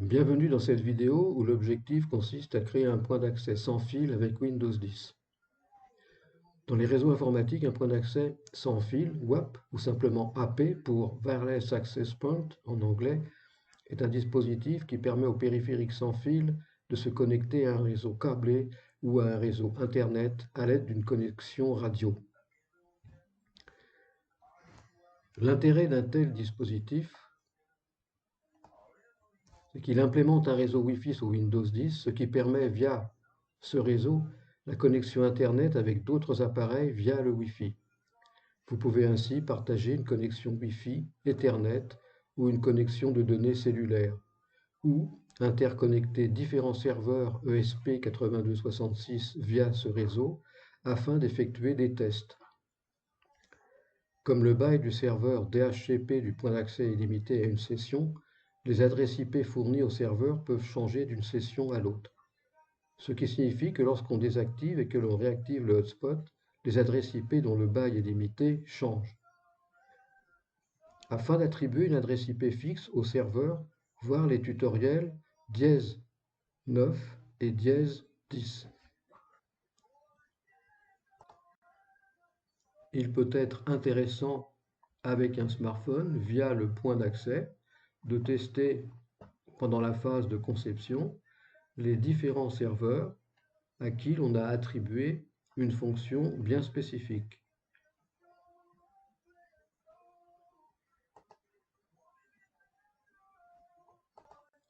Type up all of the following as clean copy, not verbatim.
Bienvenue dans cette vidéo où l'objectif consiste à créer un point d'accès sans fil avec Windows 10. Dans les réseaux informatiques, un point d'accès sans fil, WAP, ou simplement AP pour Wireless Access Point en anglais, est un dispositif qui permet aux périphériques sans fil de se connecter à un réseau câblé ou à un réseau Internet à l'aide d'une connexion radio. L'intérêt d'un tel dispositif, c'est qu'il implémente un réseau Wi-Fi sur Windows 10, ce qui permet via ce réseau la connexion Internet avec d'autres appareils via le Wi-Fi. Vous pouvez ainsi partager une connexion Wi-Fi, Ethernet ou une connexion de données cellulaires, ou interconnecter différents serveurs ESP8266 via ce réseau afin d'effectuer des tests. Comme le bail du serveur DHCP du point d'accès est limité à une session, les adresses IP fournies au serveur peuvent changer d'une session à l'autre. Ce qui signifie que lorsqu'on désactive et que l'on réactive le hotspot, les adresses IP dont le bail est limité changent. Afin d'attribuer une adresse IP fixe au serveur, voir les tutoriels #9 et #10. Il peut être intéressant avec un smartphone via le point d'accès de tester pendant la phase de conception les différents serveurs à qui l'on a attribué une fonction bien spécifique.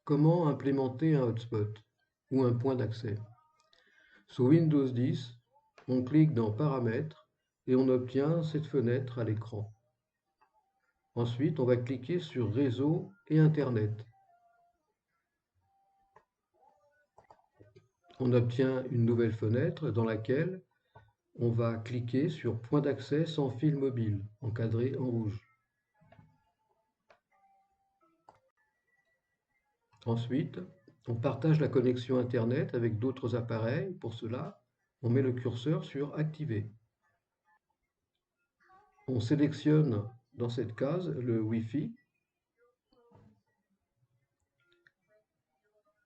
Comment implémenter un hotspot ou un point d'accès? Sous Windows 10, on clique dans Paramètres et on obtient cette fenêtre à l'écran. Ensuite, on va cliquer sur Réseau et Internet. On obtient une nouvelle fenêtre dans laquelle on va cliquer sur Point d'accès sans fil mobile, encadré en rouge. Ensuite, on partage la connexion Internet avec d'autres appareils. Pour cela, on met le curseur sur Activer. On sélectionne dans cette case le Wi-Fi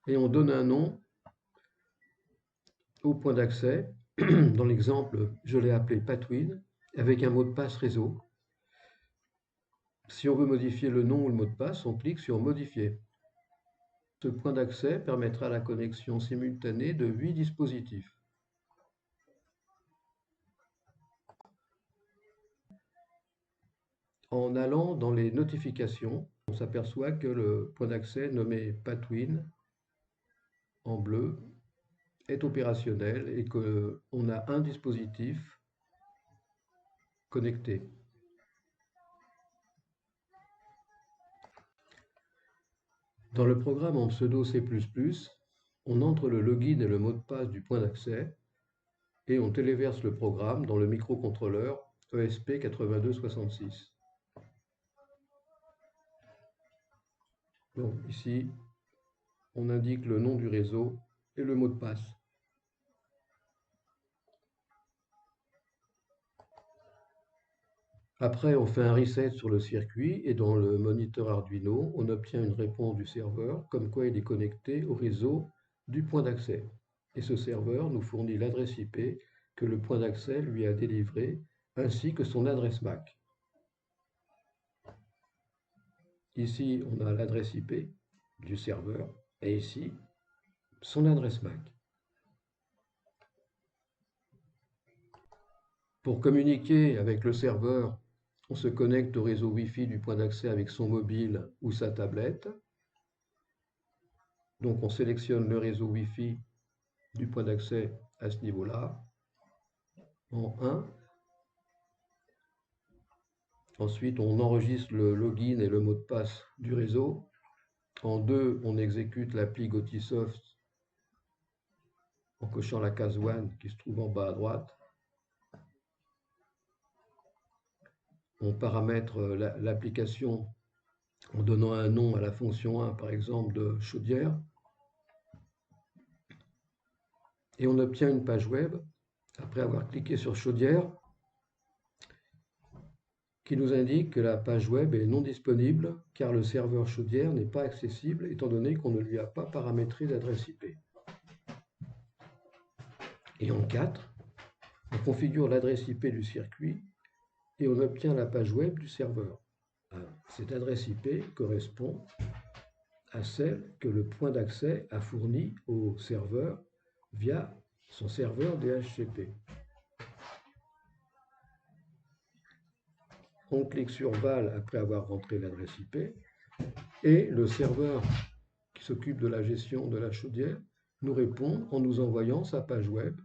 et on donne un nom au point d'accès. Dans l'exemple, je l'ai appelé Patwin avec un mot de passe réseau. Si on veut modifier le nom ou le mot de passe, on clique sur Modifier. Ce point d'accès permettra la connexion simultanée de 8 dispositifs. En allant dans les notifications, on s'aperçoit que le point d'accès nommé Patwin en bleu est opérationnel et qu'on a un dispositif connecté. Dans le programme en pseudo C++, on entre le login et le mot de passe du point d'accès et on téléverse le programme dans le microcontrôleur ESP8266. Donc ici, on indique le nom du réseau et le mot de passe. Après, on fait un reset sur le circuit et dans le moniteur Arduino, on obtient une réponse du serveur comme quoi il est connecté au réseau du point d'accès. Et ce serveur nous fournit l'adresse IP que le point d'accès lui a délivrée ainsi que son adresse MAC. Ici, on a l'adresse IP du serveur et ici, son adresse MAC. Pour communiquer avec le serveur, on se connecte au réseau Wi-Fi du point d'accès avec son mobile ou sa tablette. Donc on sélectionne le réseau Wi-Fi du point d'accès à ce niveau-là, en 1. Ensuite, on enregistre le login et le mot de passe du réseau. En 2, on exécute l'appli Gotisoft en cochant la case 1 qui se trouve en bas à droite. On paramètre l'application en donnant un nom à la fonction 1, par exemple, de chaudière. Et on obtient une page web, après avoir cliqué sur chaudière, qui nous indique que la page web est non disponible car le serveur chaudière n'est pas accessible étant donné qu'on ne lui a pas paramétré d'adresse IP. Et en 4, on configure l'adresse IP du circuit et on obtient la page web du serveur. Cette adresse IP correspond à celle que le point d'accès a fournie au serveur via son serveur DHCP. On clique sur Val après avoir rentré l'adresse IP et le serveur qui s'occupe de la gestion de la chaudière nous répond en nous envoyant sa page web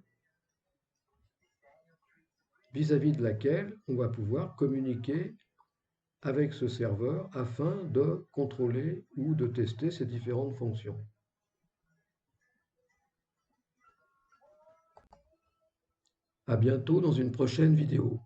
vis-à-vis de laquelle on va pouvoir communiquer avec ce serveur afin de contrôler ou de tester ces différentes fonctions. À bientôt dans une prochaine vidéo.